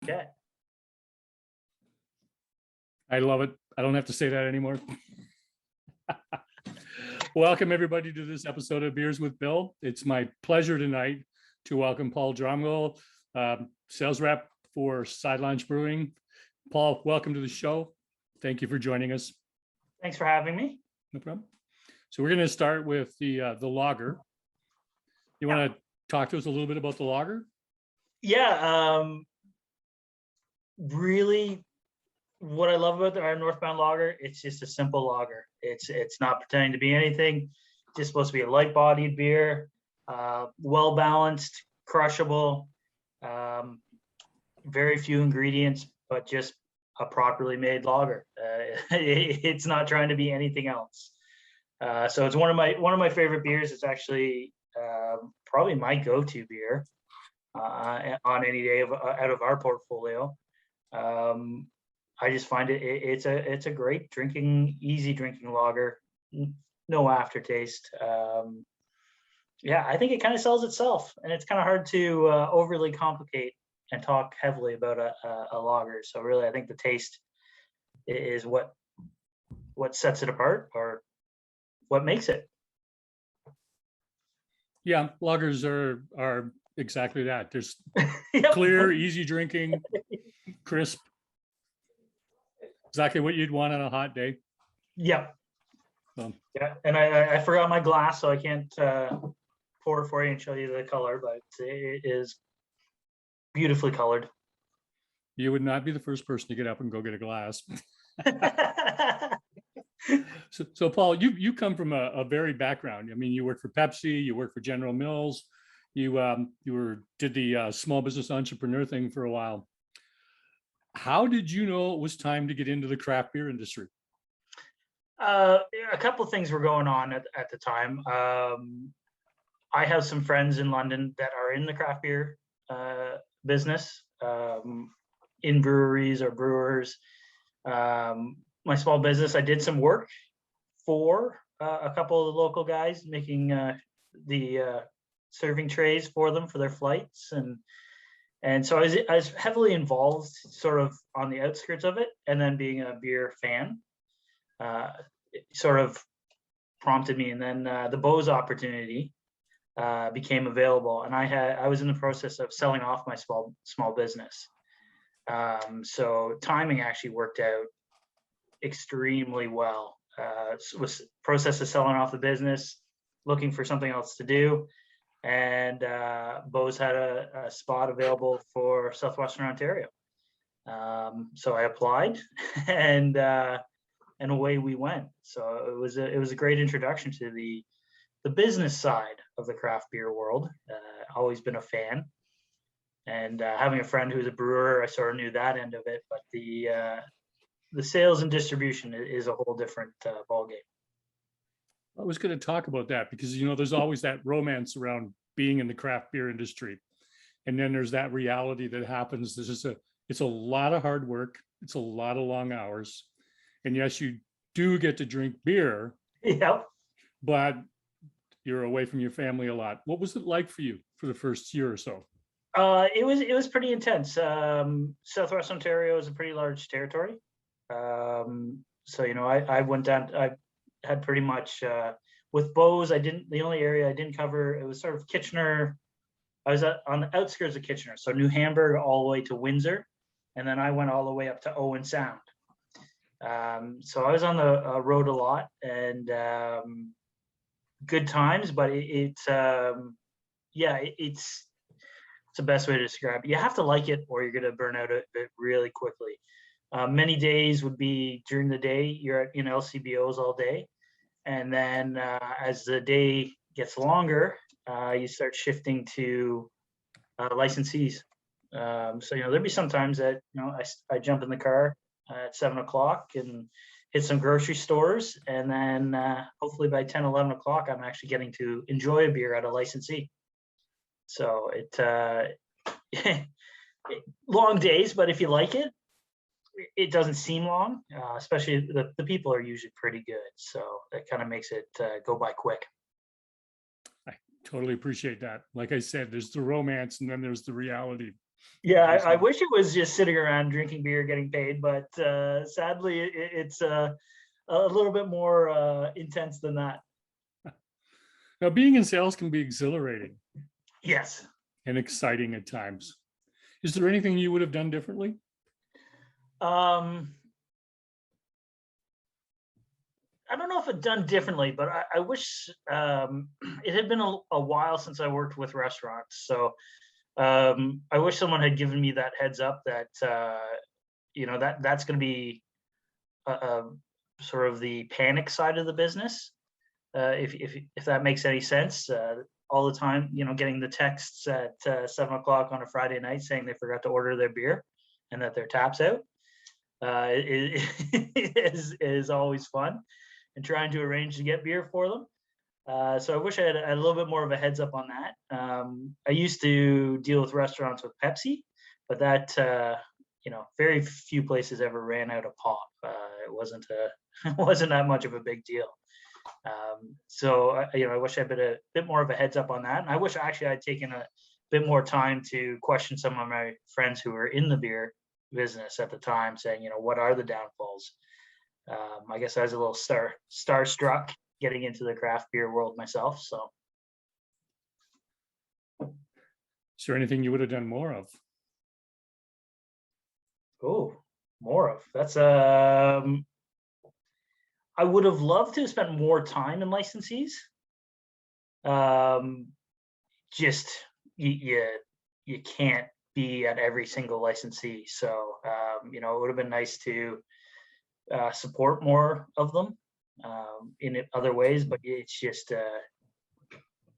Okay. I love it. I don't have to say that anymore. Welcome everybody to this episode of Beers with Bill. It's my pleasure tonight to welcome Paul Dromgole, sales rep for Sidelines Brewing. Paul, welcome to the show. Thank you for joining us. Thanks for having me. No problem. So we're going to start with the lager. You want to talk to us a little bit about the lager? Yeah. Really, what I love about our Northbound lager, it's just a simple lager. It's not pretending to be anything. It's just supposed to be a light-bodied beer, well balanced, crushable, very few ingredients, but just a properly made lager. It's not trying to be anything else. So it's one of my favorite beers. It's actually probably my go-to beer on any day out of our portfolio. I just find it's a great drinking, easy drinking lager, no aftertaste. Yeah, I think it kind of sells itself, and it's kind of hard to overly complicate and talk heavily about a lager. So really, I think the taste is what sets it apart, or what makes it. Yeah, lagers are exactly that. There's Yep. clear, easy drinking, crisp. Exactly what you'd want on a hot day. Yep. So, Yeah, and I forgot my glass, so I can't pour it for you and show you the color, but it is beautifully colored. you would not be the first person to get up and go get a glass. So Paul, you come from a varied background. I mean, you worked for Pepsi, you worked for General Mills, you did the small business entrepreneur thing for a while. How did you know it was time to get into the craft beer industry? A couple of things were going on at the time. I have some friends in London that are in the craft beer business, in breweries or brewers. My small business, I did some work for a couple of the local guys, making the serving trays for them for their flights, and so I was heavily involved, sort of on the outskirts of it, and then being a beer fan, it sort of prompted me, and then the Bose opportunity became available, and I was in the process of selling off my small business. So timing actually worked out extremely well. Was process of selling off the business, looking for something else to do, and Bose had a spot available for Southwestern Ontario. So I applied, and away we went. So it was a great introduction to the business side of the craft beer world. Always been a fan, and having a friend who's a brewer, I sort of knew that end of it. But the sales and distribution is a whole different ballgame. I was going to talk about that because, there's always that romance around being in the craft beer industry. And then there's that reality that happens. It's a lot of hard work. It's a lot of long hours. And yes, you do get to drink beer, Yep. but you're away from your family a lot. What was it like for you for the first year or so? It was pretty intense. Southwest Ontario is a pretty large territory. So, I went down, I had pretty much, with Bose, the only area I didn't cover, it was sort of Kitchener. I was on the outskirts of Kitchener, so New Hamburg all the way to Windsor. And then I went all the way up to Owen Sound. So I was on the road a lot, and good times, but it's the best way to describe it. You have to like it, or you're going to burn out it really quickly. Many days would be during the day, you're in LCBOs all day. And then as the day gets longer, you start shifting to licensees. So, there'd be some times that, I jump in the car at 7 o'clock and hit some grocery stores. And then hopefully by 10, 11 o'clock, I'm actually getting to enjoy a beer at a licensee. So long days, but if you like it, it doesn't seem long, especially the people are usually pretty good. So that kind of makes it go by quick. I totally appreciate that. Like I said, there's the romance and then there's the reality. Yeah, I Because, wish it was just sitting around drinking beer, getting paid, but sadly, it's a little bit more intense than that. now, being in sales can be exhilarating Yes. and exciting at times. Is there anything you would have done differently? Um, I don't know if it's done differently, but I wish it had been a while since I worked with restaurants. So I wish someone had given me that heads up that that's going to be a sort of the panic side of the business. If that makes any sense, all the time, getting the texts at 7 o'clock on a Friday night saying they forgot to order their beer and that their tap's out is always fun, and trying to arrange to get beer for them. So I wish I had a little bit more of a heads up on that. I used to deal with restaurants with Pepsi, but that very few places ever ran out of pop. It wasn't it wasn't that much of a big deal. So I wish I had a bit more of a heads up on that. And I wish actually I'd taken a bit more time to question some of my friends who were in the beer business at the time, saying, what are the downfalls? I guess I was a little starstruck getting into the craft beer world myself. So, Is there anything you would have done more of? more of that's I would have loved to have spent more time in licensees. Just you can't be at every single licensee, so it would have been nice to support more of them in other ways, but it's just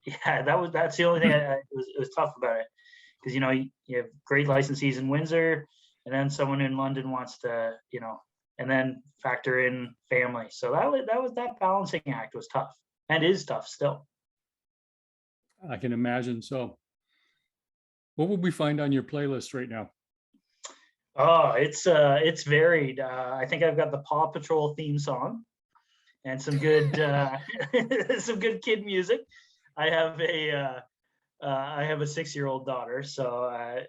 yeah, that's the only thing it was tough about it, because you have great licensees in Windsor, and then someone in London wants to and then factor in family, so that balancing act was tough and is tough still. I can imagine. So, what would we find on your playlist right now? Oh, it's varied. I think I've got the Paw Patrol theme song and some good some good kid music. I have a 6-year-old daughter, so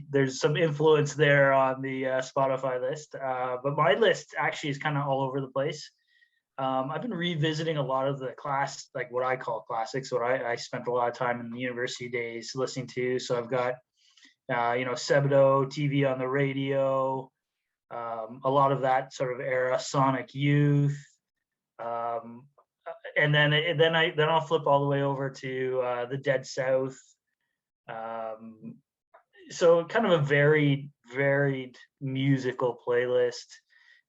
there's some influence there on the Spotify list. But my list actually is kind of all over the place. I've been revisiting a lot of the like what I call classics, what I spent a lot of time in the university days listening to. So I've got Sebadoh, TV on the radio, a lot of that sort of era, Sonic Youth, and then I'll flip all the way over to the Dead South. So kind of a varied musical playlist,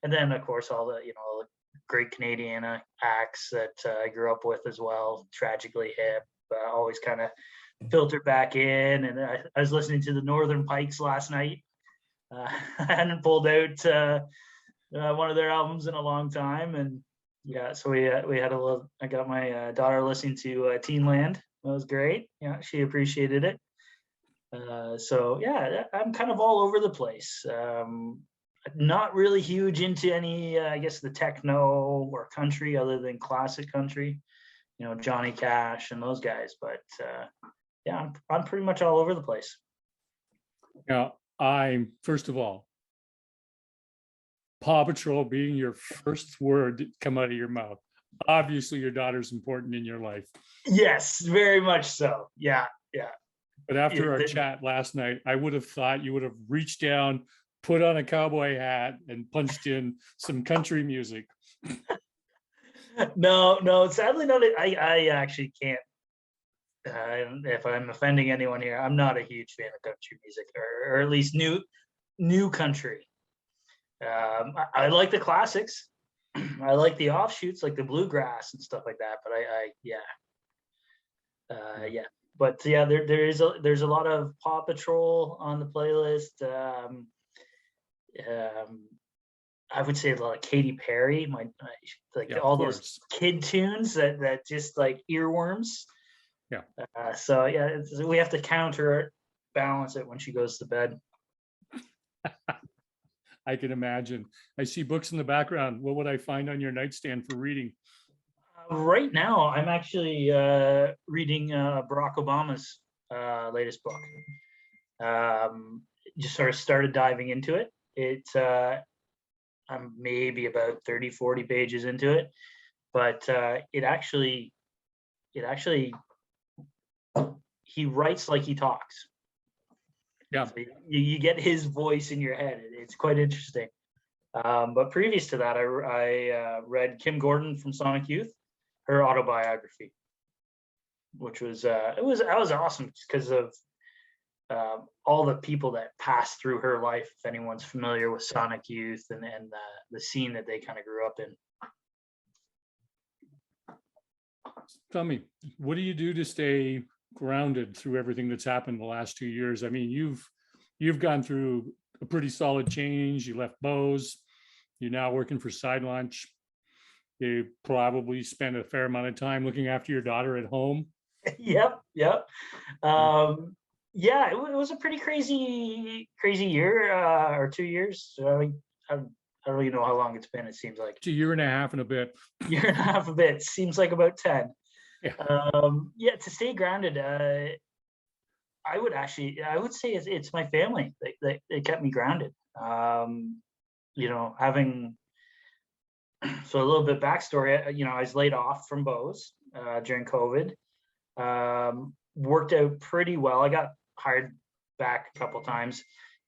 and then of course all the great Canadian acts that I grew up with as well. Tragically Hip, always kind of filter back in, and I was listening to the Northern Pikes last night. I hadn't pulled out one of their albums in a long time, and yeah, so we had a little. I got my daughter listening to Teenland. That was great. Yeah, she appreciated it. So yeah, I'm kind of all over the place. Not really huge into any, I guess, the techno or country, other than classic country. Johnny Cash and those guys, but yeah, I'm pretty much all over the place. Now, I'm first of all, Paw Patrol being your first word to come out of your mouth. Obviously, your daughter's important in your life. Yes, very much so. Yeah. But after our chat last night, I would have thought you would have reached down, put on a cowboy hat, and punched in some country music. No, sadly not. I actually can't. If I'm offending anyone here, I'm not a huge fan of country music, or at least new country. I like the classics. I like the offshoots, like the bluegrass and stuff like that. But yeah. But yeah, there's a lot of Paw Patrol on the playlist. I would say a lot of Katy Perry, all those kid tunes that just like earworms. Yeah. So yeah, we have to counterbalance it when she goes to bed. I can imagine. I see books in the background. What would I find on your nightstand for reading? Right now, I'm actually reading Barack Obama's latest book. just sort of started diving into it. I'm maybe about 30, 40 pages into it, but it actually, he writes like he talks. Yeah. So you get his voice in your head. It's quite interesting. But previous to that, I read Kim Gordon from Sonic Youth, her autobiography, which was that was awesome because of all the people that passed through her life. If anyone's familiar with Sonic Youth and the scene that they kind of grew up in. Tell me, what do you do to stay grounded through everything that's happened the last 2 years? I mean, you've gone through a pretty solid change. You left Bose. You're now working for Side Lunch. You probably spent a fair amount of time looking after your daughter at home. Yep. Yeah, it was a pretty crazy year or 2 years. So I don't really know how long it's been. It seems like It's a year and a half and a bit. Year and a half a bit. Seems like about 10. Yeah. Yeah, to stay grounded, I would say it's my family that kept me grounded. Having so a little bit backstory. I was laid off from Bose during COVID. Worked out pretty well. I got hired back a couple times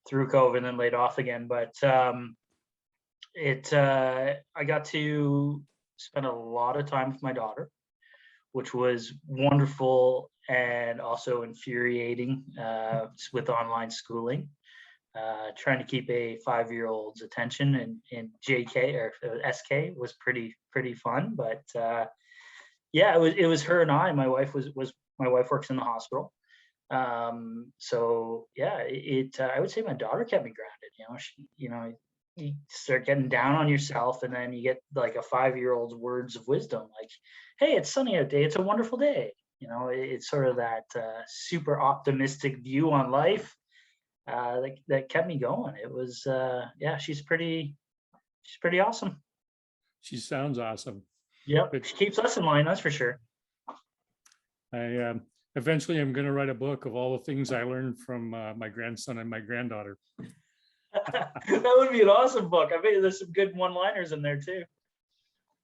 through COVID and then laid off again. But I got to spend a lot of time with my daughter, which was wonderful and also infuriating with online schooling. Trying to keep a 5-year-old's attention in JK or SK was pretty fun. But yeah, it was her and I. My wife works in the hospital. So yeah, I would say my daughter kept me grounded. You start getting down on yourself, and then you get like a 5-year-old's words of wisdom, like, "Hey, it's sunny out day. It's a wonderful day." It's sort of that super optimistic view on life that kept me going. It was she's pretty awesome. She sounds awesome. Yep, she keeps us in line, that's for sure. I eventually I'm going to write a book of all the things I learned from my grandson and my granddaughter. That would be an awesome book. I bet there's some good one-liners in there too.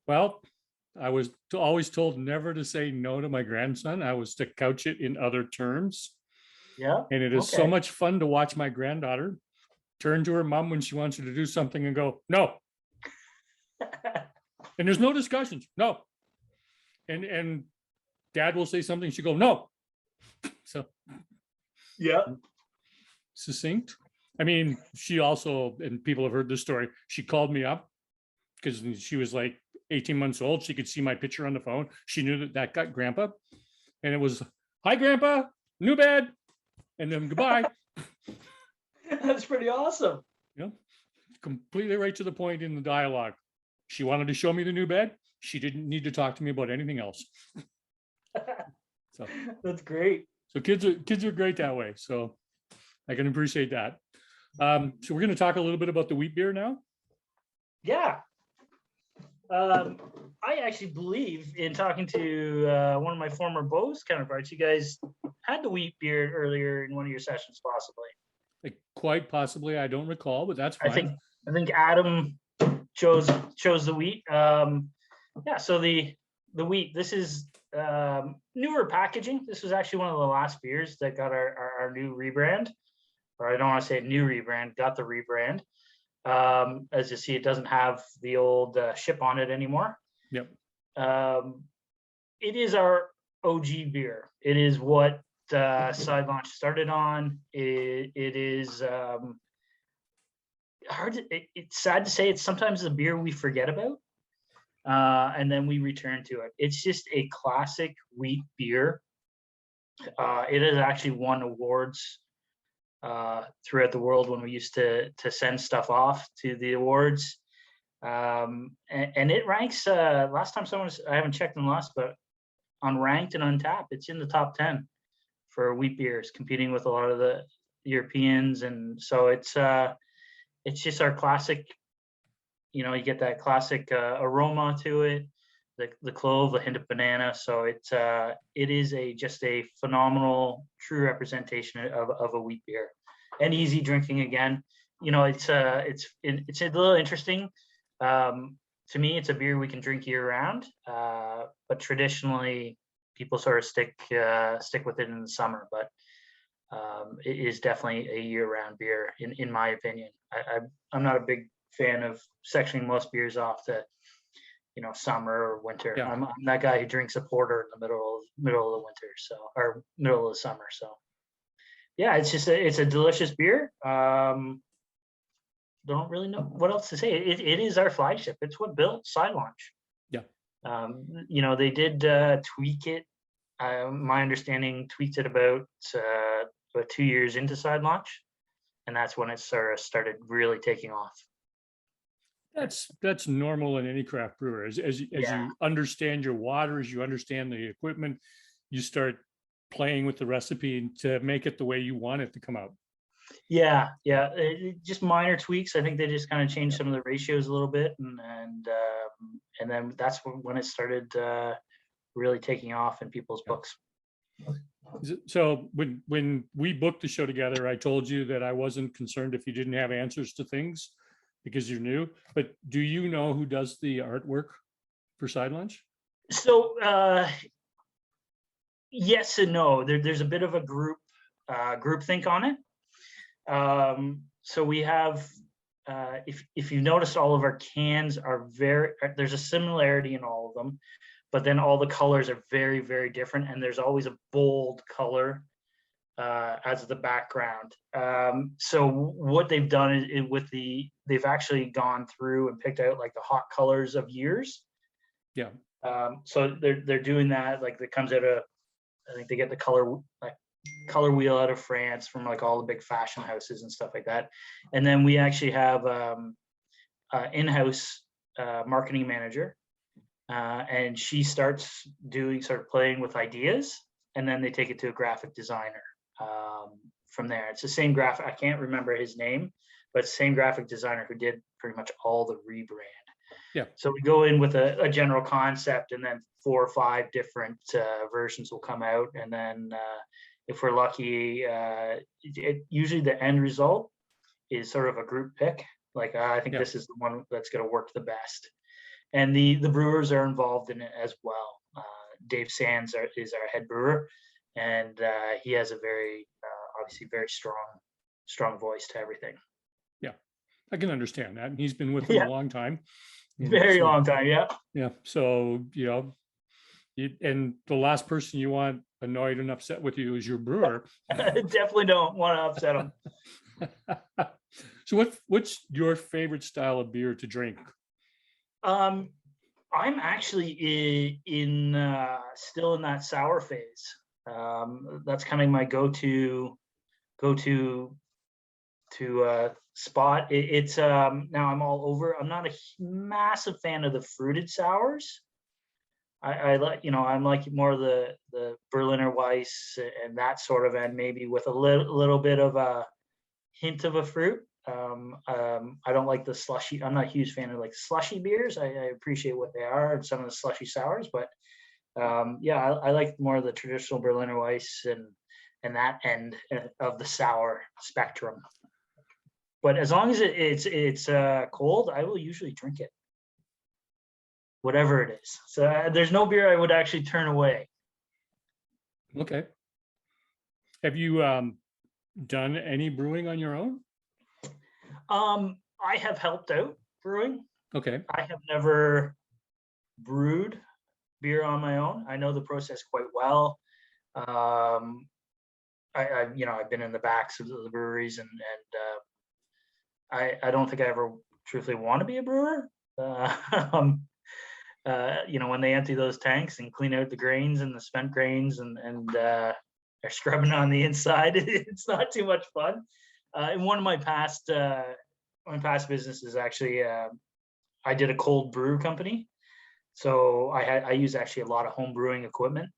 Well, I was always told never to say no to my grandson. I was to couch it in other terms. Yeah. And it is so much fun to watch my granddaughter turn to her mom when she wants her to do something and go, "No." And there's no discussions. No. And dad will say something. She go, "No." So yeah. Succinct. I mean, she also, and people have heard this story, she called me up because she was like 18 months old. She could see my picture on the phone. She knew that got grandpa. And it was, "Hi, grandpa, new bed." And then goodbye. That's pretty awesome. Completely right to the point in the dialogue. She wanted to show me the new bed. She didn't need to talk to me about anything else. So that's great. So kids are great that way. So I can appreciate that. So we're going to talk a little bit about the wheat beer now. Yeah. I actually believe, in talking to one of my former Bose counterparts, you guys had the wheat beer earlier in one of your sessions, possibly. Quite possibly, I don't recall, but that's fine. I think Adam chose the wheat. Yeah. So the wheat. This is newer packaging. This was actually one of the last beers that got our new rebrand, or I don't want to say new rebrand. Got the rebrand. As you see, it doesn't have the old ship on it anymore. Yep. It is our OG beer. It is what Side Launch started on. It is hard. It's sad to say. It's sometimes a beer we forget about, and then we return to it. It's just a classic wheat beer. It has actually won awards throughout the world when we used to send stuff off to the awards. And it ranks, last time I haven't checked in the last, but on Ranked and Untapped, it's in the top 10 for wheat beers, competing with a lot of the Europeans. And so it's just our classic, you get that classic aroma to it, the clove, the hint of banana. So it is just a phenomenal, true representation of a wheat beer. and easy drinking again. You know, it's a little interesting. To me, it's a beer we can drink year round, but traditionally people sort of stick with it in the summer. But it is definitely a year-round beer, in my opinion. I'm not a big fan of sectioning most beers off to, summer or winter. Yeah. I'm that guy who drinks a porter in the middle of the winter, or middle of the summer. So yeah, it's a delicious beer. Don't really know what else to say. It is our flagship. It's what built Side Launch. Yeah. They did tweak it. My understanding, tweaked it about 2 years into Side Launch, and that's when it sort of started really taking off. That's normal in any craft brewer. As you understand your water, as you understand the equipment, you start playing with the recipe to make it the way you want it to come out. Yeah. Just minor tweaks. I think they just kind of changed some of the ratios a little bit, and then that's when it started really taking off in people's books. So when we booked the show together, I told you that I wasn't concerned if you didn't have answers to things because you're new. But do you know who does the artwork for Side Launch? So yes and no. There's a bit of a group think on it. So we have, if you notice, all of our cans are there's a similarity in all of them, but then all the colors are very, very different. And there's always a bold color as the background. So what they've done is they've actually gone through and picked out like the hot colors of years. Yeah. So they're doing that. Like that comes out of, I think they get the color wheel out of France from like all the big fashion houses and stuff like that. And then we actually have in-house marketing manager, and she starts sort of playing with ideas, and then they take it to a graphic designer from there. It's the same graphic, I can't remember his name, but it's the same graphic designer who did pretty much all the rebrand. Yeah. So we go in with a general concept, and then 4 or 5 different versions will come out, and then if we're lucky, usually the end result is sort of a group pick. Like, I think this is the one that's going to work the best. And the brewers are involved in it as well. Dave Sands is our head brewer, and he has a very, obviously very strong voice to everything. Yeah, I can understand that. And he's been with them a long time. Very long time, yeah. Yeah, so, and the last person you want annoyed and upset with you is your brewer. Definitely don't want to upset him. So what's your favorite style of beer to drink? I'm actually still in that sour phase. That's kind of my go-to spot. It's now I'm all over. I'm not a massive fan of the fruited sours. I like, I'm like more of the Berliner Weiss and that sort of end, maybe with a little bit of a hint of a fruit. I don't like the slushy. I'm not a huge fan of like slushy beers. I appreciate what they are and some of the slushy sours, but I like more of the traditional Berliner Weiss and that end of the sour spectrum. But as long as it's cold, I will usually drink it, whatever it is. So there's no beer I would actually turn away. Okay. Have you done any brewing on your own? I have helped out brewing. Okay. I have never brewed beer on my own. I know the process quite well. I've been in the backs of the breweries, and I don't think I ever truthfully want to be a brewer. When they empty those tanks and clean out the grains and the spent grains and they're scrubbing on the inside, it's not too much fun. In one of my past businesses, actually, I did a cold brew company. So I use actually a lot of home brewing equipment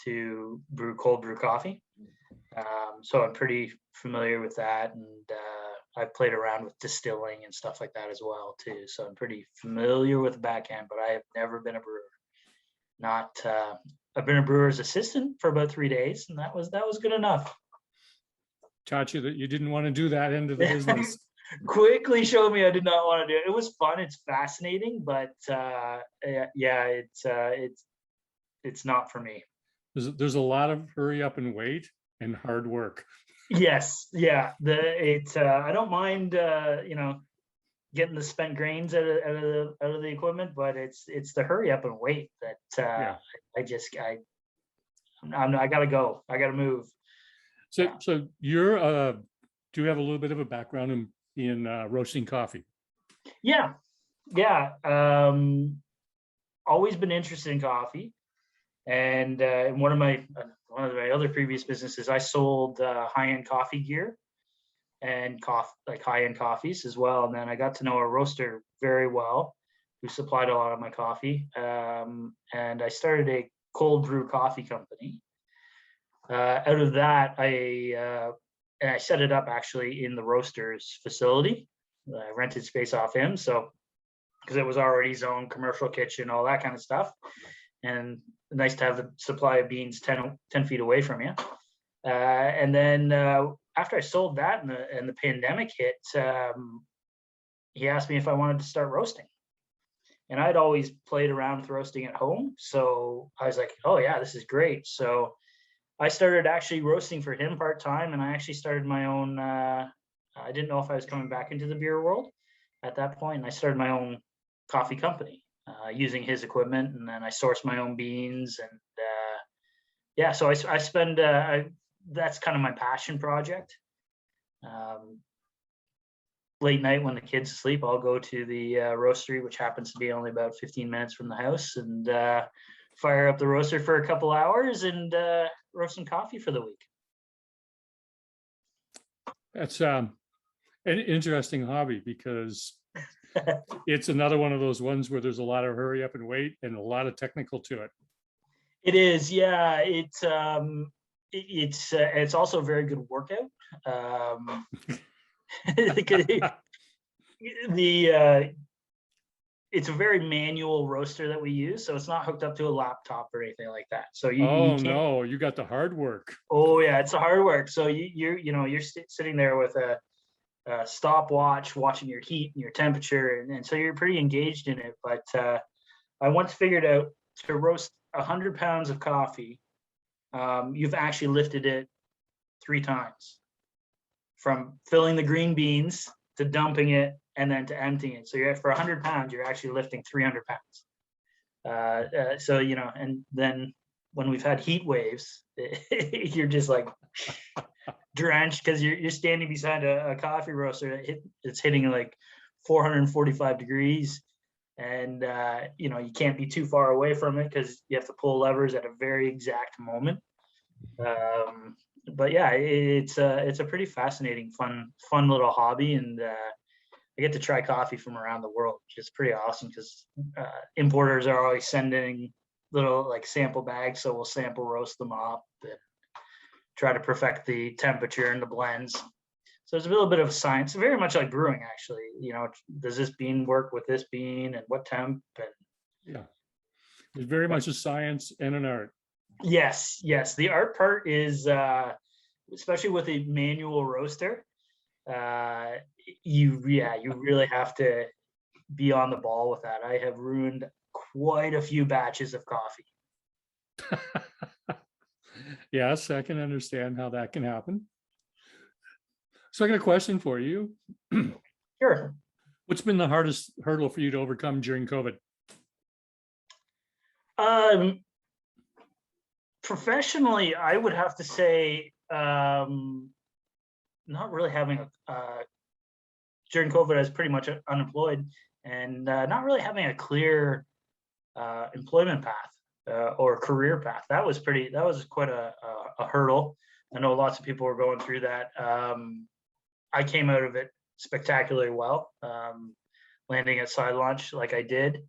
to cold brew coffee. So I'm pretty familiar with that, and I've played around with distilling and stuff like that as well too. So I'm pretty familiar with the backhand, but I have never been a brewer. I've been a brewer's assistant for about 3 days, and that was good enough. taught you that you didn't want to do that end of the business. Quickly showed me I did not want to do it. It was fun. It's fascinating, but yeah, it's not for me. There's a lot of hurry up and wait and hard work. Yes, yeah. I don't mind getting the spent grains out of the equipment, but it's the hurry up and wait that Yeah. I gotta go. I gotta move. So you're do you have a little bit of a background in roasting coffee? Yeah. Always been interested in coffee, and in one of my other previous businesses, I sold high-end coffee gear and high-end coffees as well. And then I got to know a roaster very well who supplied a lot of my coffee, and I started a cold brew coffee company. Out of that, I set it up actually in the roaster's facility. I rented space off him, so because it was already his own commercial kitchen, all that kind of stuff, and nice to have the supply of beans 10 feet away from you. And then after I sold that and the pandemic hit, he asked me if I wanted to start roasting. And I'd always played around with roasting at home, so I was like, oh yeah, this is great. So I started actually roasting for him part-time, and I actually started my own, I didn't know if I was coming back into the beer world at that point, and I started my own coffee company using his equipment, and then I sourced my own beans, and yeah, so I spend, that's kind of my passion project. Late night when the kids asleep, I'll go to the roastery, which happens to be only about 15 minutes from the house, and fire up the roaster for a couple hours and roast some coffee for the week. That's an interesting hobby, because it's another one of those ones where there's a lot of hurry up and wait and a lot of technical to it. It is, yeah. It's also a very good workout. It's a very manual roaster that we use, so it's not hooked up to a laptop or anything like that. So no, you got the hard work. Oh yeah, it's the hard work. So you're sitting there with a stopwatch, watching your heat and your temperature, and so you're pretty engaged in it. But I once figured out to roast 100 pounds of coffee, you've actually lifted it 3 times, from filling the green beans to dumping it and then to emptying it. So for 100 pounds, you're actually lifting 300 pounds. So, and then when we've had heat waves, you're just like drenched, because you're standing beside a coffee roaster that's hitting like 445 degrees. And, you can't be too far away from it because you have to pull levers at a very exact moment. But yeah, it's a pretty fascinating, fun little hobby, and I get to try coffee from around the world, which is pretty awesome, because importers are always sending little like sample bags, so we'll sample roast them up and try to perfect the temperature and the blends. So there's a little bit of science, very much like brewing, actually. Does this bean work with this bean, and what temp? And yeah, it's very much a science and an art. Yes. The art part is, especially with a manual roaster, you really have to be on the ball with that. I have ruined quite a few batches of coffee. Yes, I can understand how that can happen. So I got a question for you. Sure. What's been the hardest hurdle for you to overcome during COVID? Professionally, I would have to say not really having during COVID, I was pretty much unemployed, and not really having a clear employment path or career path. That was quite a hurdle. I know lots of people were going through that. I came out of it spectacularly well, landing at Side Launch like I did,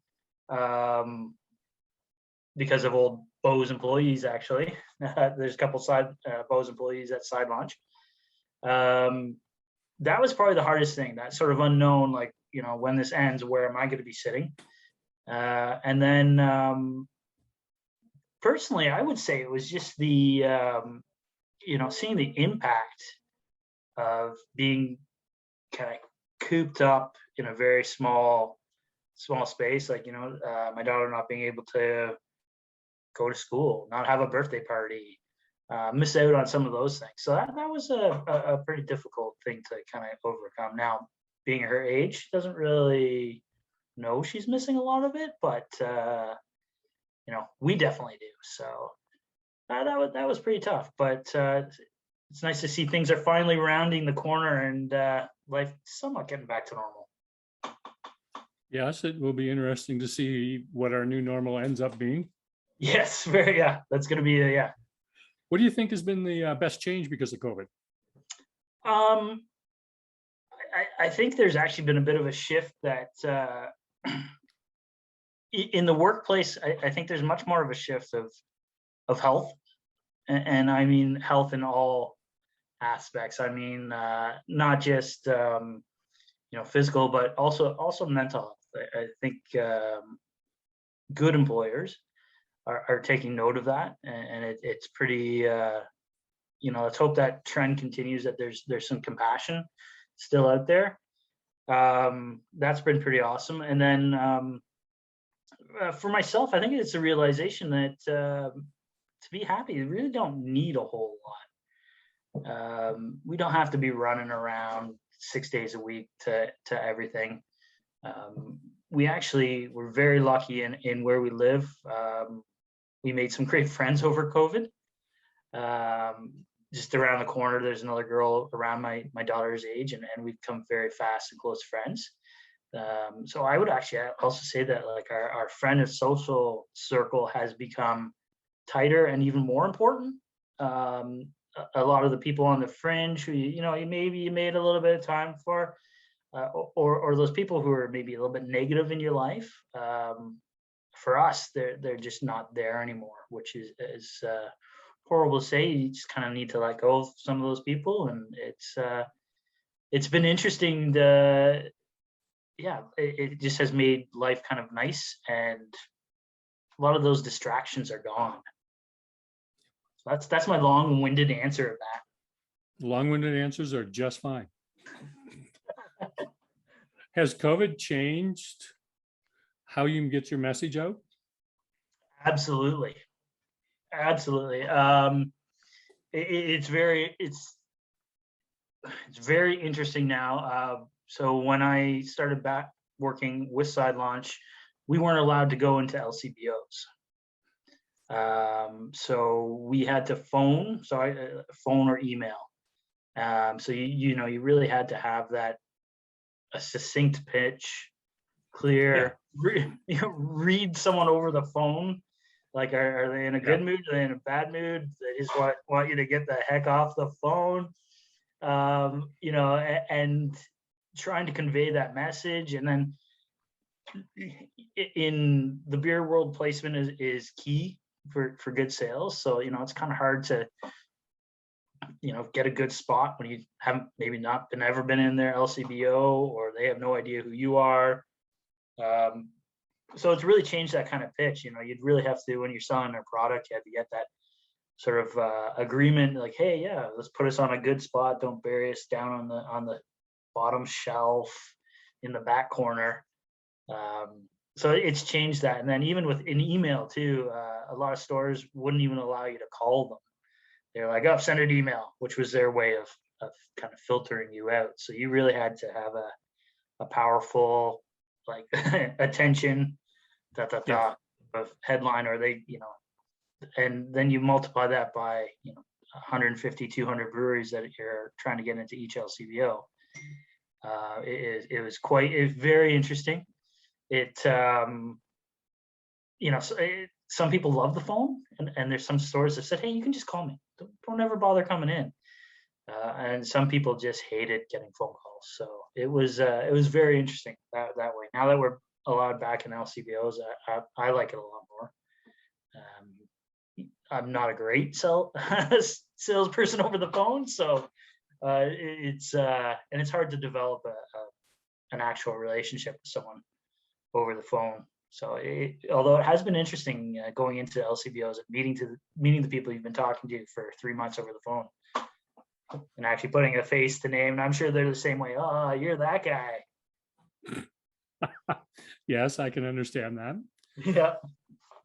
because of old Bose employees, actually. There's a couple Bose employees at Side Launch. That was probably the hardest thing, that sort of unknown, like, when this ends, where am I going to be sitting? And then personally, I would say it was just the, seeing the impact of being kind of cooped up in a very small space. Like, my daughter not being able to go to school, not have a birthday party, miss out on some of those things. So that was a pretty difficult thing to kind of overcome. Now, being her age, she doesn't really know she's missing a lot of it, but we definitely do. So that was pretty tough. But it's nice to see things are finally rounding the corner and life somewhat getting back to normal. Yes, it will be interesting to see what our new normal ends up being. Yes, very. Yeah, that's going to be yeah. What do you think has been the best change because of COVID? I think there's actually been a bit of a shift that in the workplace, I think there's much more of a shift of health, and I mean health in all aspects. I mean, not just physical, but also mental health. I think good employers are taking note of that, and it's pretty. Let's hope that trend continues. That there's some compassion still out there. That's been pretty awesome. And then for myself, I think it's a realization that to be happy, you really don't need a whole lot. We don't have to be running around 6 days a week to everything. We're very lucky in where we live. We made some great friends over COVID. Just around the corner, there's another girl around my daughter's age, and we've become very fast and close friends. So I would actually also say that like our friend and social circle has become tighter and even more important. A lot of the people on the fringe who maybe you made a little bit of time for, or those people who are maybe a little bit negative in your life. For us, they're just not there anymore, which is horrible to say. You just kind of need to let go of some of those people, and it's been interesting. It just has made life kind of nice, and a lot of those distractions are gone. So that's my long-winded answer of that. Long-winded answers are just fine. Has COVID changed how you can get your message out? Absolutely. It's very interesting now. So when I started back working with Side Launch, we weren't allowed to go into LCBOs. So we had to phone or email. So you really had to have a succinct pitch, clear. Yeah. Read someone over the phone. Like, are they in a good mood? Are they in a bad mood? They just want you to get the heck off the phone. And trying to convey that message. And then in the beer world, placement is key for good sales. So, it's kind of hard to, get a good spot when you haven't maybe not ever been in their LCBO, or they have no idea who you are. So it's really changed that kind of pitch. You'd really have to, when you're selling their product, you have to get that sort of agreement, like, hey, yeah, let's put us on a good spot. Don't bury us down on the bottom shelf in the back corner. So it's changed that. And then even with an email too, a lot of stores wouldn't even allow you to call them. They're like, oh, send an email, which was their way of kind of filtering you out. So you really had to have a powerful, like, attention of headline, or they, and then you multiply that by 150, 200 breweries that you're trying to get into each LCBO. It was very interesting. Some people love the phone, and there's some stores that said, hey, you can just call me, don't ever bother coming in. And some people just hated getting phone calls. So it was very interesting that way. Now that we're allowed back in LCBOs, I like it a lot more. I'm not a great salesperson over the phone, so it's hard to develop an actual relationship with someone over the phone. So although it has been interesting going into LCBOs and meeting the people you've been talking to for 3 months over the phone. and actually putting a face to name. And I'm sure they're the same way. Oh, you're that guy. Yes, I can understand that. Yeah.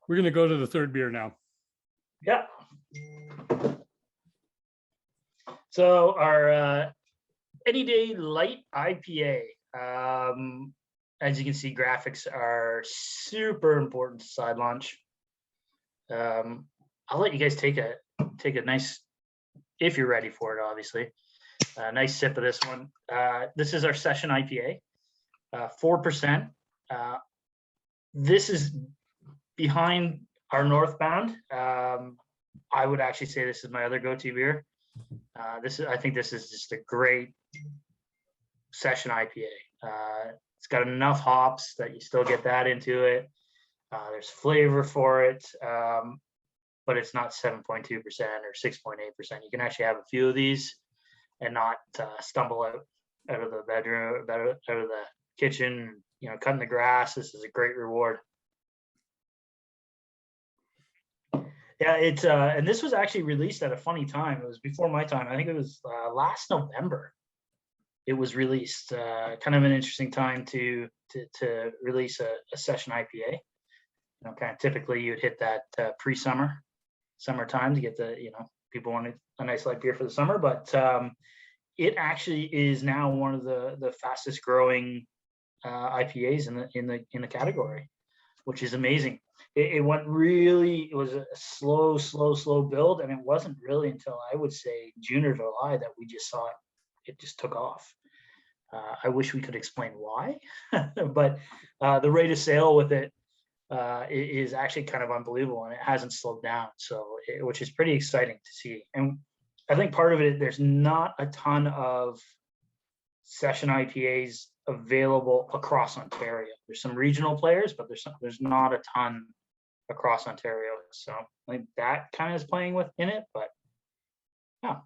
We're going to go to the third beer now. Yeah. So our Any Day Light IPA. As you can see, graphics are super important to side launch. I'll let you guys take a nice, if you're ready for it, obviously, a nice sip of this one. This is our session IPA, 4%. This is behind our Northbound. I would actually say this is my other go-to beer. I think this is just a great session IPA. It's got enough hops that you still get that into it. There's flavor for it, but it's not 7.2% or 6.8%. You can actually have a few of these and not stumble out of the bedroom, out of the kitchen, cutting the grass. This is a great reward. Yeah, it's and this was actually released at a funny time. It was before my time. I think it was last November. It was released. Kind of an interesting time to release a session IPA. Kind of typically you'd hit that summertime to get people want a nice light beer for the summer, but it actually is now one of the fastest growing IPAs in the category, which is amazing. It was a slow build, and it wasn't really until I would say June or July that we just saw it just took off. I wish we could explain why, but the rate of sale with it is actually kind of unbelievable, and it hasn't slowed down. Which is pretty exciting to see. And I think part of it, there's not a ton of session IPAs available across Ontario. There's some regional players, but there's not a ton across Ontario. So I think that kind of is playing within it, but yeah.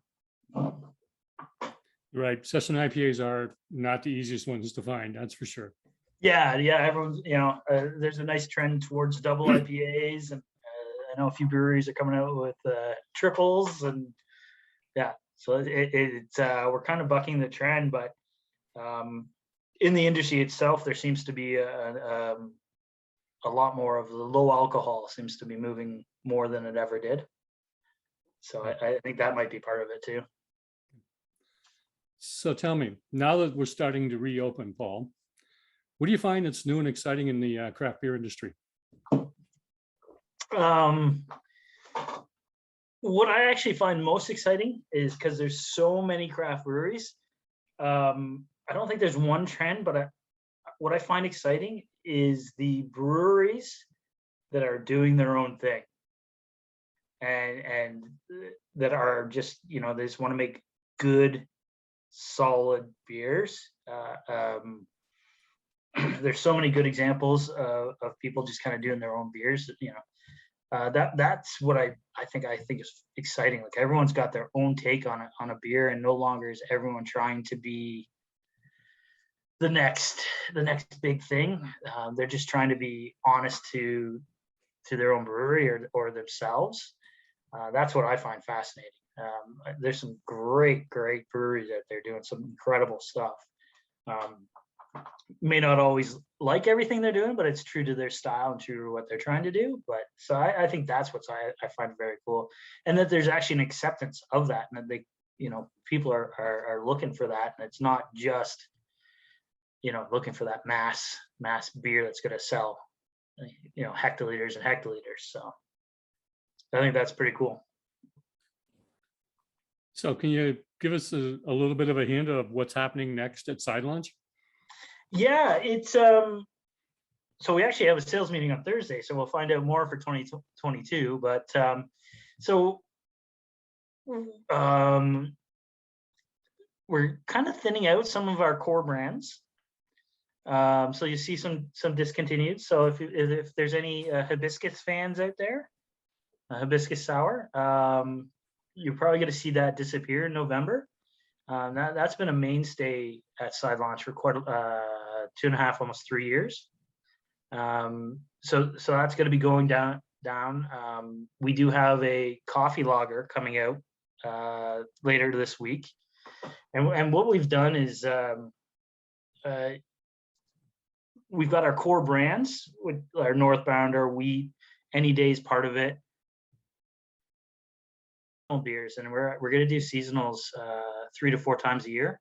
Right. Session IPAs are not the easiest ones to find. That's for sure. Yeah. Everyone's, there's a nice trend towards double IPAs, and I know a few breweries are coming out with triples, and yeah. So it's we're kind of bucking the trend, but in the industry itself, there seems to be a lot more of the low alcohol seems to be moving more than it ever did. So I think that might be part of it too. So tell me, now that we're starting to reopen, Paul, what do you find that's new and exciting in the craft beer industry? What I actually find most exciting is because there's so many craft breweries. I don't think there's one trend, but what I find exciting is the breweries that are doing their own thing, and that are just they just want to make good, solid beers. There's so many good examples of people just kind of doing their own beers. That's what I think is exciting. Like, everyone's got their own take on a beer, and no longer is everyone trying to be the next big thing. They're just trying to be honest to their own brewery or themselves. That's what I find fascinating. There's some great breweries out there doing some incredible stuff. May not always like everything they're doing, but it's true to their style and true to what they're trying to do. But so I think that's what I find very cool, and that there's actually an acceptance of that, and that they, people are looking for that, and it's not just looking for that mass beer that's going to sell hectoliters and hectoliters. So I think that's pretty cool. So can you give us a little bit of a hint of what's happening next at Side Launch? Yeah, it's so we actually have a sales meeting on Thursday, so we'll find out more for 2022. But we're kind of thinning out some of our core brands. So you see some discontinued. So if there's any hibiscus fans out there, hibiscus sour, you're probably going to see that disappear in November. That's been a mainstay at Side Launch for quite 2.5, almost 3 years. So that's going to be going down. We do have a coffee lager coming out later this week. And what we've done is we've got our core brands with our Northbound, our wheat, Any Day's part of it, beers, and we're going to do seasonals 3 to 4 times a year.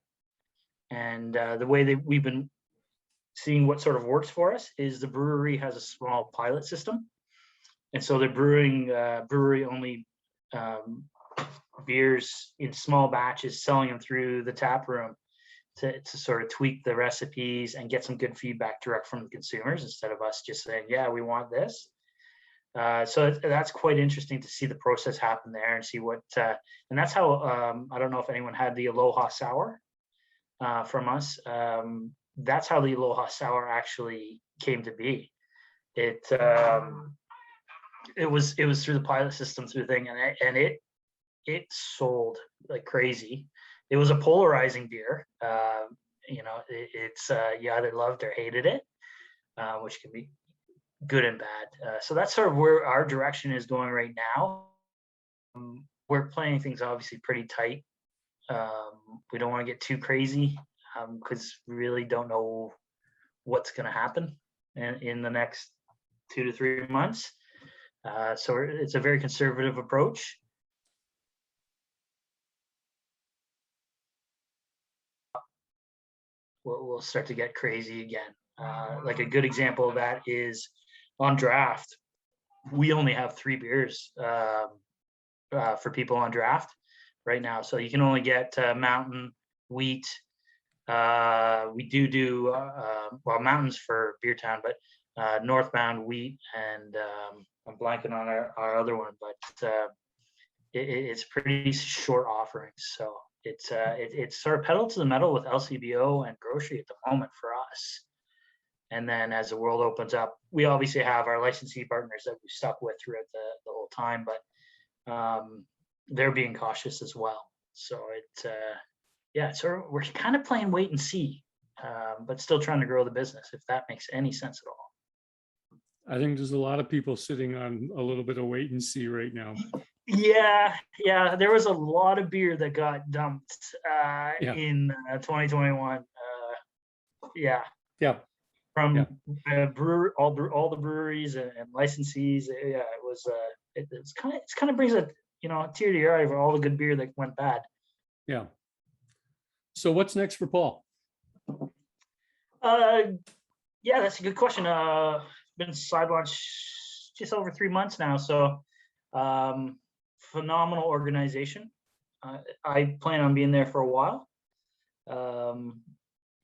And the way that we've been seeing what sort of works for us is the brewery has a small pilot system, and so they're brewing brewery only beers in small batches, selling them through the tap room to sort of tweak the recipes and get some good feedback direct from the consumers instead of us just saying, yeah, we want this. So that's quite interesting to see the process happen there and see what, and that's how, I don't know if anyone had the Aloha Sour from us. That's how the Aloha Sour actually came to be. It was through the pilot system through the thing, and it sold like crazy. It was a polarizing beer. It's you either loved or hated it, which can be good and bad. So that's sort of where our direction is going right now. We're playing things obviously pretty tight. We don't want to get too crazy because we really don't know what's going to happen in the next 2 to 3 months. So it's a very conservative approach. We'll start to get crazy again. Like a good example of that is on draft. We only have 3 beers for people on draft right now. So you can only get mountain, wheat. We do well, mountains for Beer Town, but Northbound, wheat, and I'm blanking on our other one, but it's pretty short offerings. So it's sort of pedal to the metal with LCBO and grocery at the moment for us. And then as the world opens up, we obviously have our licensee partners that we've stuck with throughout the whole time, but they're being cautious as well. So so we're kind of playing wait and see, but still trying to grow the business, if that makes any sense at all. I think there's a lot of people sitting on a little bit of wait and see right now. Yeah. There was a lot of beer that got dumped in 2021. Yeah. From all the breweries and licensees. Yeah, it was. It's kind of brings a tear to your eye for all the good beer that went bad. Yeah. So what's next for Paul? Yeah, that's a good question. Been side launch just over 3 months now, so phenomenal organization. I plan on being there for a while.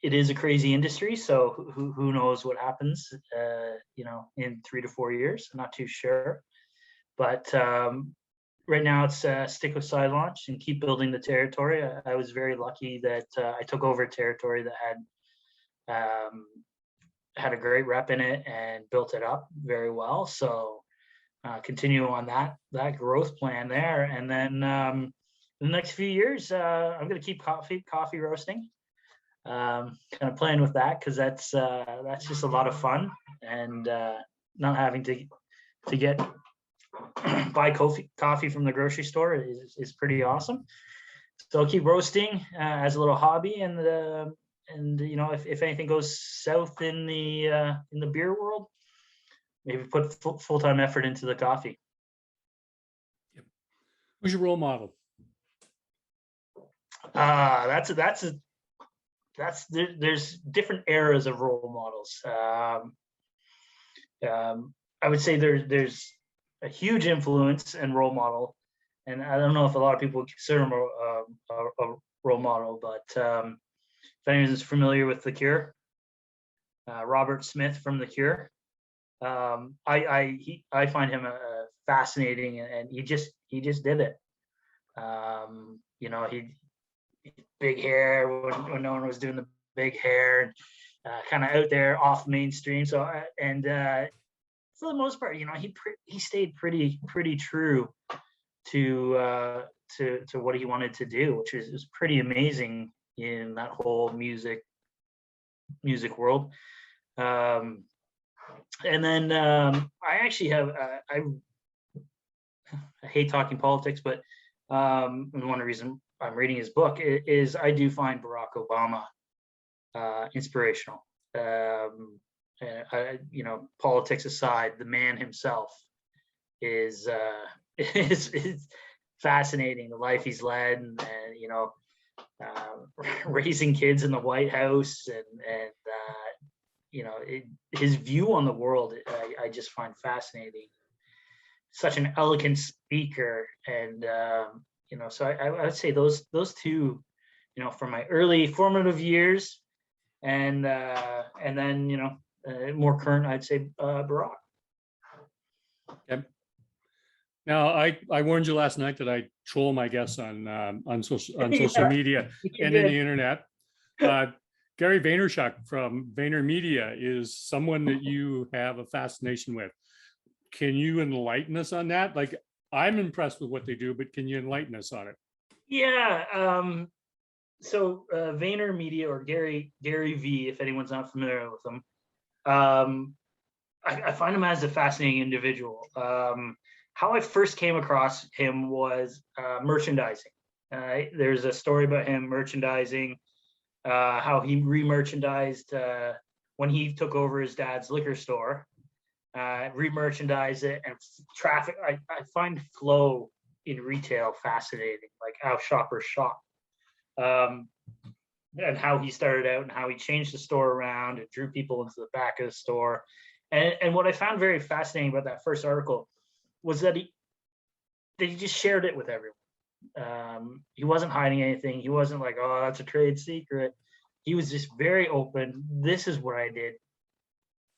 It is a crazy industry, so who knows what happens, in 3 to 4 years. I'm not too sure, but right now it's stick with side launch and keep building the territory. I was very lucky that I took over a territory that had a great rep in it and built it up very well. So continue on that growth plan there, and then in the next few years, I'm going to keep coffee roasting. Kind of playing with that because that's just a lot of fun, and not having to buy coffee from the grocery store is pretty awesome. So I'll keep roasting as a little hobby, and if anything goes south in the beer world, maybe put full-time effort into the coffee. Yep. Who's your role model? There's different eras of role models. I would say there's a huge influence and role model, and I don't know if a lot of people would consider him a role model, but if anyone is familiar with The Cure, Robert Smith from The Cure, I find him fascinating, and he just did it. He big hair when no one was doing the big hair, and kind of out there off mainstream. So for the most part, he stayed pretty true to what he wanted to do, which is pretty amazing in that whole music world. And then I actually have I hate talking politics, but And one reason I'm reading his book is I do find Barack Obama inspirational. Politics aside, the man himself is is fascinating. The life he's led, and raising kids in the White House, and his view on the world, I just find fascinating. Such an elegant speaker, and so I would say those two, from my early formative years, and then more current, I'd say Barack. Okay. Now, I warned you last night that I troll my guests on social media and in the internet. Gary Vaynerchuk from VaynerMedia is someone that you have a fascination with. Can you enlighten us on that? Like, I'm impressed with what they do, but can you enlighten us on it? Yeah. So VaynerMedia, or Gary V, if anyone's not familiar with him, I find him as a fascinating individual. How I first came across him was merchandising. There's a story about him merchandising, how he re-merchandised when he took over his dad's liquor store, re-merchandise it, and traffic. I find flow in retail fascinating, like how shoppers shop, and how he started out and how he changed the store around and drew people into the back of the store. And what I found very fascinating about that first article was that he just shared it with everyone. He wasn't hiding anything. He wasn't like, oh, that's a trade secret. He was just very open. This is what I did.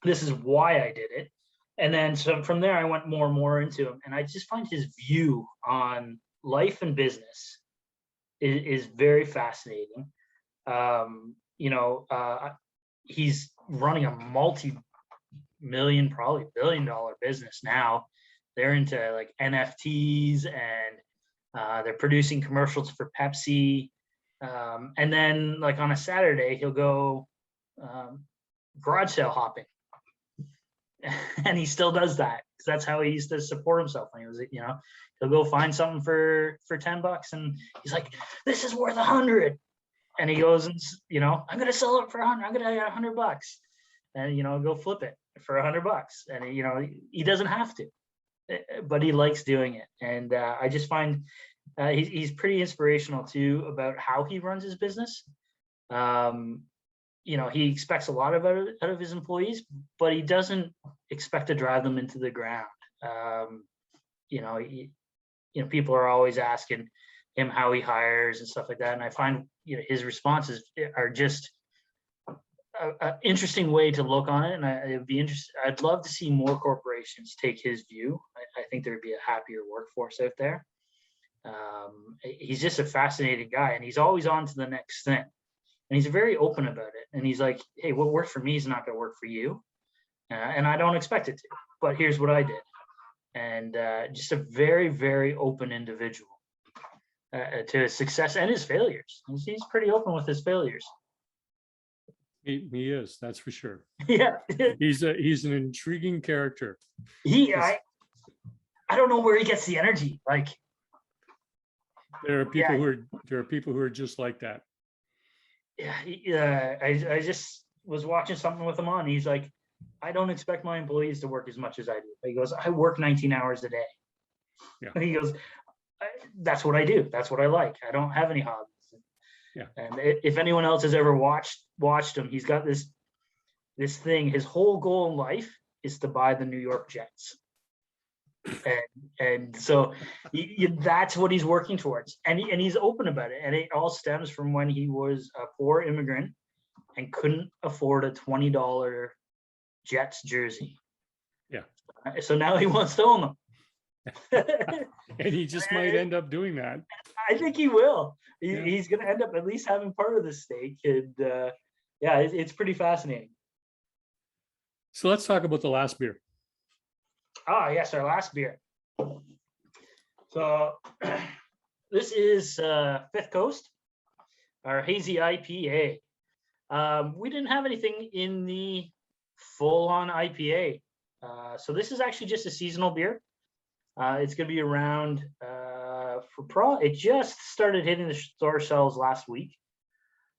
This is why I did it. And then so from there, I went more and more into him. And I just find his view on life and business is very fascinating. He's running a multi-million, probably billion-dollar business now. They're into like NFTs, and they're producing commercials for Pepsi. And then like on a Saturday, he'll go garage sale hopping. And he still does that, because that's how he used to support himself when he was, he'll go find something for $10, and he's like, this is worth 100. And he goes and, I'm going to sell it for 100. I'm going to get $100, and, go flip it for $100. And, he doesn't have to, but he likes doing it. And I just find he's pretty inspirational too about how he runs his business. He expects a lot out of his employees, but he doesn't expect to drive them into the ground. People are always asking him how he hires and stuff like that, and I find his responses are just an interesting way to look on it. And I'd love to see more corporations take his view. I think there'd be a happier workforce out there. He's just a fascinating guy, and he's always on to the next thing. And he's very open about it. And he's like, hey, what worked for me is not going to work for you. And I don't expect it to, but here's what I did. And just a very, very open individual to his success and his failures. He's pretty open with his failures. He is, that's for sure. Yeah. He's an intriguing character. I don't know where he gets the energy. Like, there are people who are just like that. Yeah, I just was watching something with him on. He's like, I don't expect my employees to work as much as I do. He goes, I work 19 hours a day. Yeah. And he goes, that's what I do. That's what I like. I don't have any hobbies. Yeah. And if anyone else has ever watched him, he's got this thing. His whole goal in life is to buy the New York Jets. And so that's what he's working towards, and he's open about it. And it all stems from when he was a poor immigrant and couldn't afford a $20 Jets jersey. Yeah. So now he wants to own them. And he just might end up doing that. I think he will. He's going to end up at least having part of the stake. And it's pretty fascinating. So let's talk about the last beer. Ah, yes, our last beer. So this is Fifth Coast, our hazy IPA. We didn't have anything in the full-on IPA. So this is actually just a seasonal beer. It's going to be around it just started hitting the store shelves last week,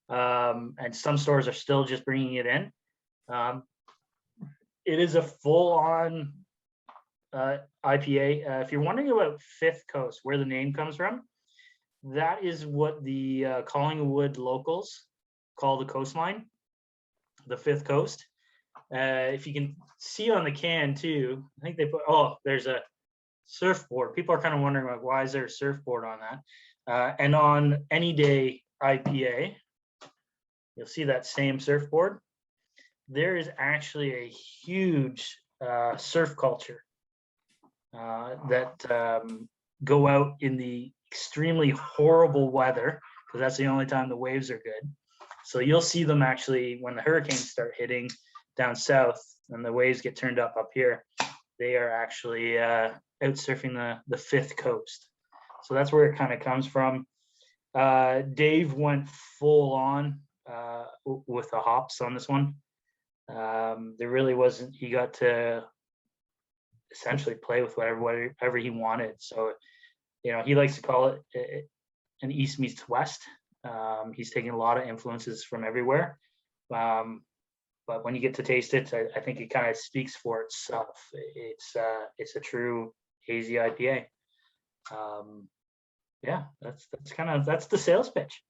and some stores are still just bringing it in. It is a full-on IPA. If you're wondering about Fifth Coast, where the name comes from, that is what the Collingwood locals call the coastline, the Fifth Coast. If you can see on the can too, I think they put, there's a surfboard. People are kind of wondering, like, why is there a surfboard on that? And on Any Day IPA, you'll see that same surfboard. There is actually a huge surf culture that go out in the extremely horrible weather, because that's the only time the waves are good. So you'll see them actually when the hurricanes start hitting down south and the waves get turned up here. They are actually out surfing the Fifth Coast. So that's where it kind of comes from. Dave went full on with the hops on this one. There really wasn't, he got to essentially play with whatever he wanted. So, he likes to call it an East meets West. He's taking a lot of influences from everywhere. But when you get to taste it, I think it kind of speaks for itself. It's a true hazy IPA. That's the sales pitch.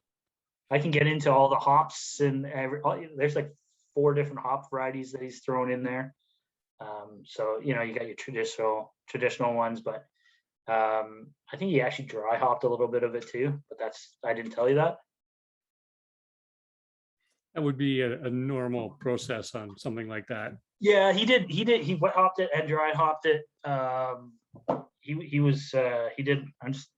I can get into all the hops and there's like 4 different hop varieties that he's thrown in there. So you got your traditional ones, but I think he actually dry hopped a little bit of it too. But I didn't tell you that. That would be a normal process on something like that. Yeah, he did. He wet hopped it and dry hopped it. He did. I'm just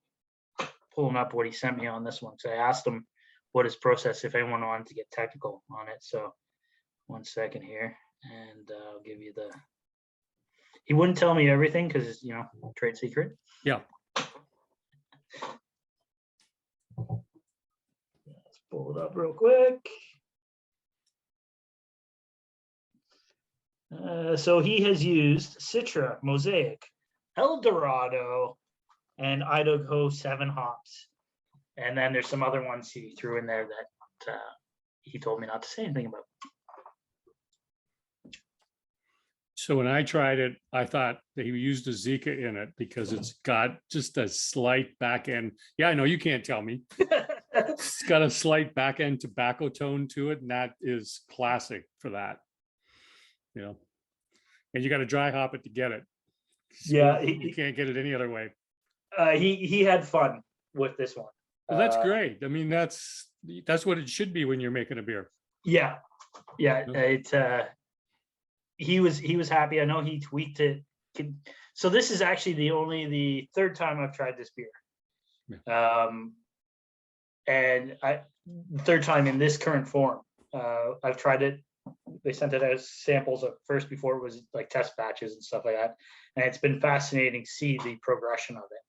pulling up what he sent me on this one. So I asked him what his process, if anyone wanted to get technical on it. So 1 second here, and I'll give you the. He wouldn't tell me everything because trade secret. Yeah. Let's pull it up real quick. So he has used Citra, Mosaic, Eldorado, and Idaho 7 hops. And then there's some other ones he threw in there that he told me not to say anything about. So when I tried it, I thought that he used a Zika in it because it's got just a slight back end. Yeah, I know you can't tell me. It's got a slight back end tobacco tone to it, and that is classic for that. And you got to dry hop it to get it. So yeah, you can't get it any other way. He had fun with this one. Well, that's great. I mean, that's what it should be when you're making a beer. Yeah. He was happy. I know he tweaked it. So this is actually the 3rd time I've tried this beer. Yeah. And the 3rd time in this current form. I've tried it. They sent it as samples at first before it was like test batches and stuff like that. And it's been fascinating to see the progression of it.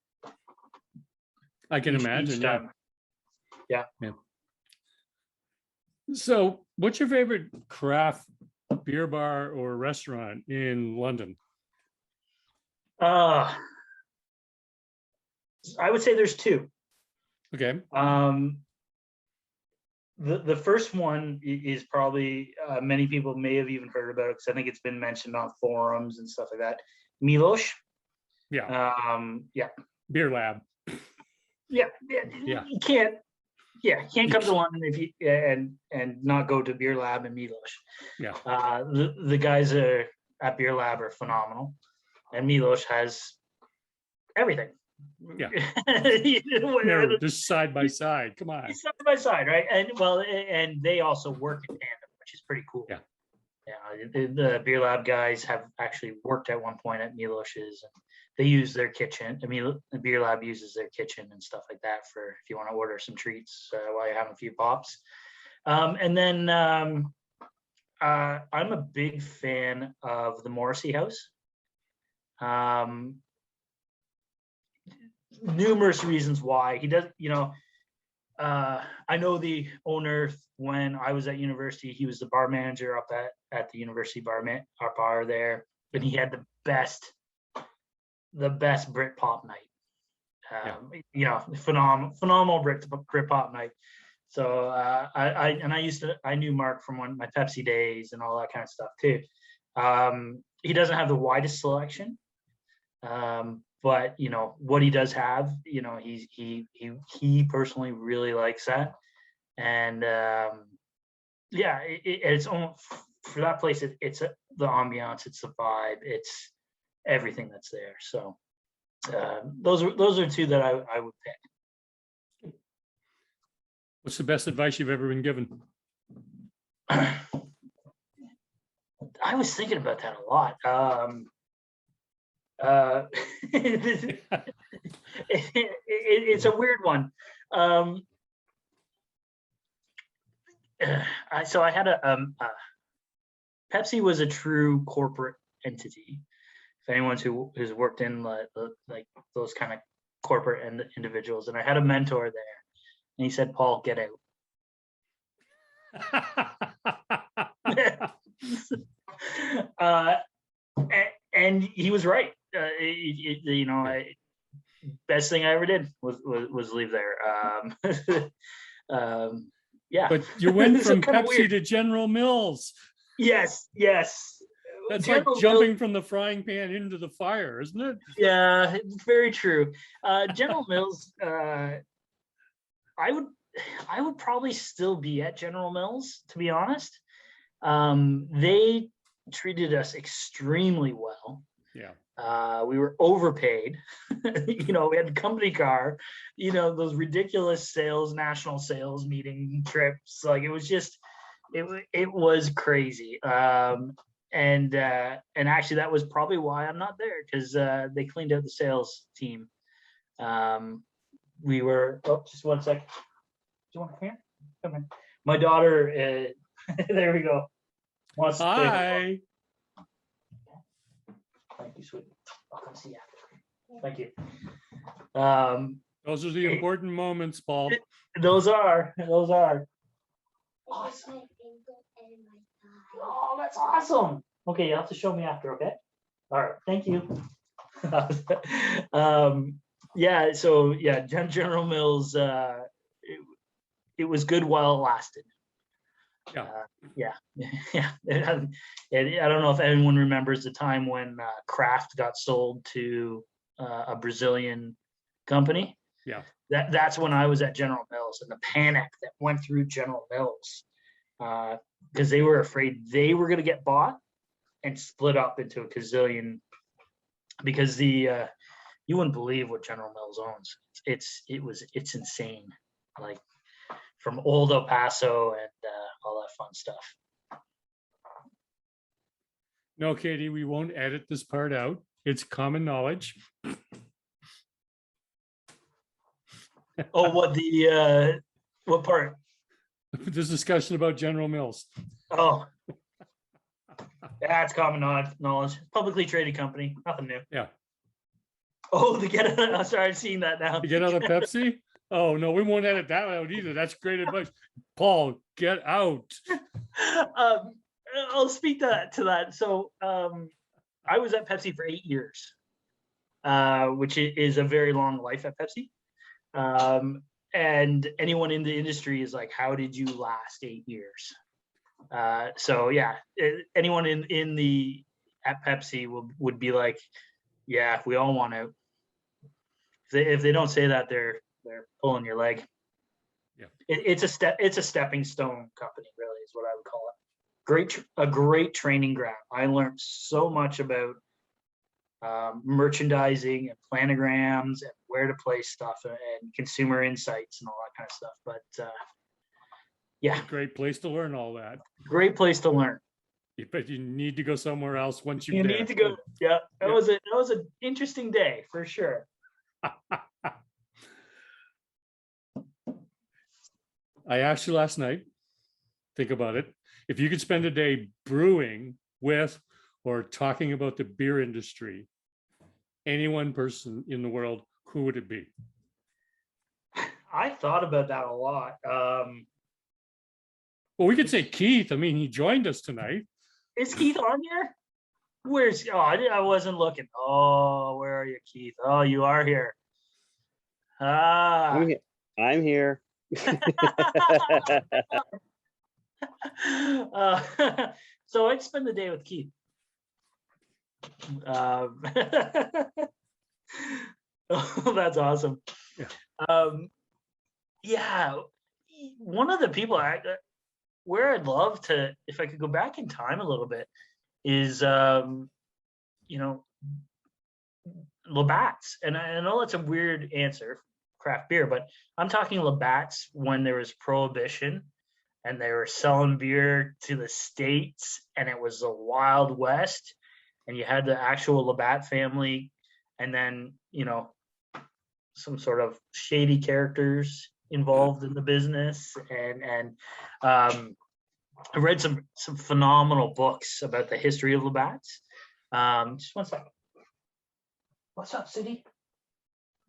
I can imagine. Yeah. So what's your favorite craft beer bar or restaurant in London? I would say there's 2. Okay. The first one is probably many people may have even heard about it because I think it's been mentioned on forums and stuff like that. Miloš. Yeah. Yeah. Beer Lab. Yeah. You can't come to London if you and not go to Beer Lab and Miloš. Yeah. The guys at Beer Lab are phenomenal, and Miloš has everything. Yeah. They're just side by side. Come on. Side by side, right? And they also work in tandem, which is pretty cool. Yeah. Yeah. The Beer Lab guys have actually worked at one point at Miloš's, and they use their kitchen. I mean, the Beer Lab uses their kitchen and stuff like that for if you want to order some treats while you're having a few pops. And then I'm a big fan of the Morrissey House. Numerous reasons why. He does, I know the owner when I was at university. He was the bar manager up at the university our bar there, and he had the best Brit pop night Yeah. Phenomenal Brit pop night. So I knew Mark from my Pepsi days and all that kind of stuff too. He doesn't have the widest selection, but what he does have, he personally really likes that, and it's almost for that place. It's the ambiance, it's the vibe, it's everything that's there. So those are two that I would pick. What's the best advice you've ever been given? I was thinking about that a lot. It's a weird one. So I had Pepsi was a true corporate entity. If anyone who's worked in like those kind of corporate individuals, and I had a mentor there, and he said, "Paul, get out." And he was right. Best thing I ever did was leave there. Yeah. But you went from Pepsi weird to General Mills. Yes. That's General like jumping Mills, from the frying pan into the fire, isn't it? Yeah, it's very true. General Mills, I would probably still be at General Mills, to be honest. They treated us extremely well. Yeah. We were overpaid. We had a company car, those ridiculous national sales meeting trips. Like it was just, it was crazy. And actually that was probably why I'm not there, because they cleaned out the sales team. We were, just one sec. Do you want to come here? Come in. My daughter, there we go. Hi. Thank you, sweetie. I'll come see you after. Thank you. Those are the important moments, Paul. Those are. Awesome. Oh, that's awesome. Okay, you'll have to show me after, okay? All right, thank you. General Mills, it was good while it lasted. Yeah. I don't know if anyone remembers the time when Kraft got sold to a Brazilian company. Yeah. That's when I was at General Mills, and the panic that went through General Mills, because they were afraid they were going to get bought and split up into a gazillion, because you wouldn't believe what General Mills owns. It's insane. Like from old El Paso and all that fun stuff. No, Katie, we won't edit this part out. It's common knowledge. Oh, what part? This discussion about General Mills. Oh, that's common knowledge. Publicly traded company, nothing new. Yeah. Oh, I started seeing that now. To get out of Pepsi? Oh no, we won't edit that out either. That's great advice. Paul, get out. I'll speak to that. So I was at Pepsi for 8 years, which is a very long life at Pepsi. And anyone in the industry is like, how did you last 8 years? So yeah, anyone at Pepsi would be like, yeah, we all want out. If they don't say that, they're pulling your leg. Yeah, it's a stepping stone company, really, is what I would call it. A great training ground. I learned so much about merchandising and planograms and where to place stuff and consumer insights and all that kind of stuff. But yeah, great place to learn all that. Great place to learn. But you need to go somewhere else once you need to go. Yeah, that was an interesting day for sure. I asked you last night, think about it. If you could spend a day brewing with or talking about the beer industry, any one person in the world, who would it be? I thought about that a lot. Well, we could say Keith. I mean, he joined us tonight. Is Keith on here? I wasn't looking. Oh, where are you, Keith? Oh, you are here. Ah. I'm here. Uh, so I'd spend the day with Keith. Oh, that's awesome. Yeah. Yeah, one of the people where I'd love to, if I could go back in time a little bit, is you know, Labatt's. And I know that's a weird answer, craft beer, but I'm talking Labatt's when there was Prohibition and they were selling beer to the States and it was the Wild West and you had the actual Labatt family and then, some sort of shady characters involved in the business. And I read some phenomenal books about the history of Labatt's. Just one second. What's up, City?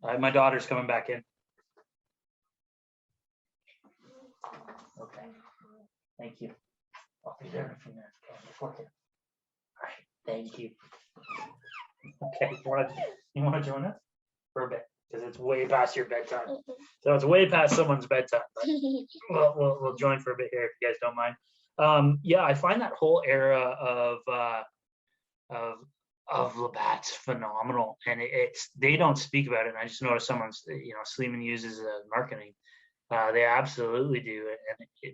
My daughter's coming back in. Okay. Thank you. I'll be there in a few minutes. Okay, all right. Thank you. Okay. You want to join us for a bit? Because it's way past your bedtime. So it's way past someone's bedtime. But we'll join for a bit here if you guys don't mind. Yeah, I find that whole era of Labatt's phenomenal, and they don't speak about it. And I just noticed someone's Sleeman uses marketing. They absolutely do,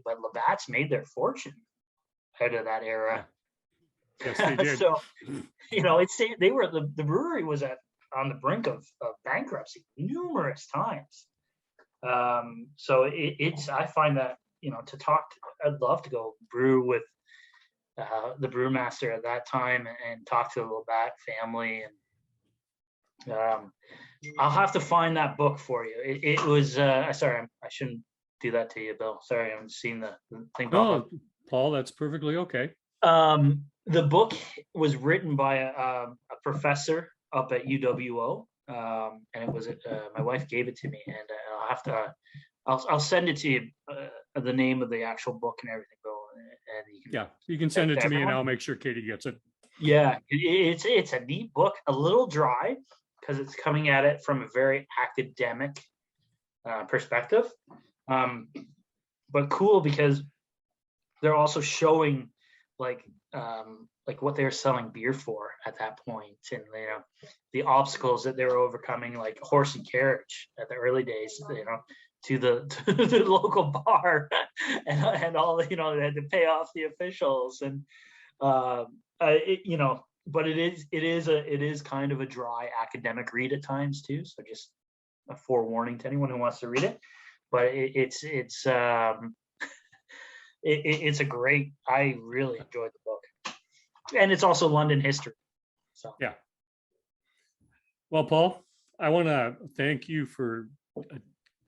but Labatt's made their fortune out of that era. Yes, they did. So they were the brewery was on the brink of bankruptcy numerous times. So I find that to talk. I'd love to go brew with the brewmaster at that time and talk to the Labatt family, and I'll have to find that book for you. It was sorry, I shouldn't do that to you, Bill. Sorry, I'm seeing the thing. No, Paul, that's perfectly okay. The book was written by a professor up at UWO, and it was my wife gave it to me, and I'll have to. I'll send it to you, the name of the actual book and everything, Bill. And you can send it to me, and I'll make sure Katie gets it. Yeah, it's a neat book, a little dry because it's coming at it from a very academic perspective, but cool because they're also showing like what they were selling beer for at that point, and the obstacles that they were overcoming, like horse and carriage at the early days, to the local bar, and all they had to pay off the officials, and but it is kind of a dry academic read at times too. So just a forewarning to anyone who wants to read it. But it's a great. I really enjoyed the book, and it's also London history. So yeah. Well, Paul, I want to thank you for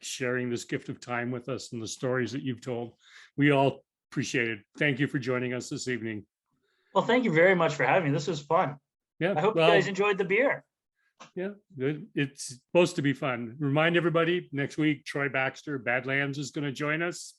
sharing this gift of time with us and the stories that you've told. We all appreciate it. Thank you for joining us this evening. Well, thank you very much for having me. This was fun. Yeah, I hope you guys enjoyed the beer. Yeah, it's supposed to be fun. Remind everybody, next week, Troy Baxter, Badlands, is going to join us.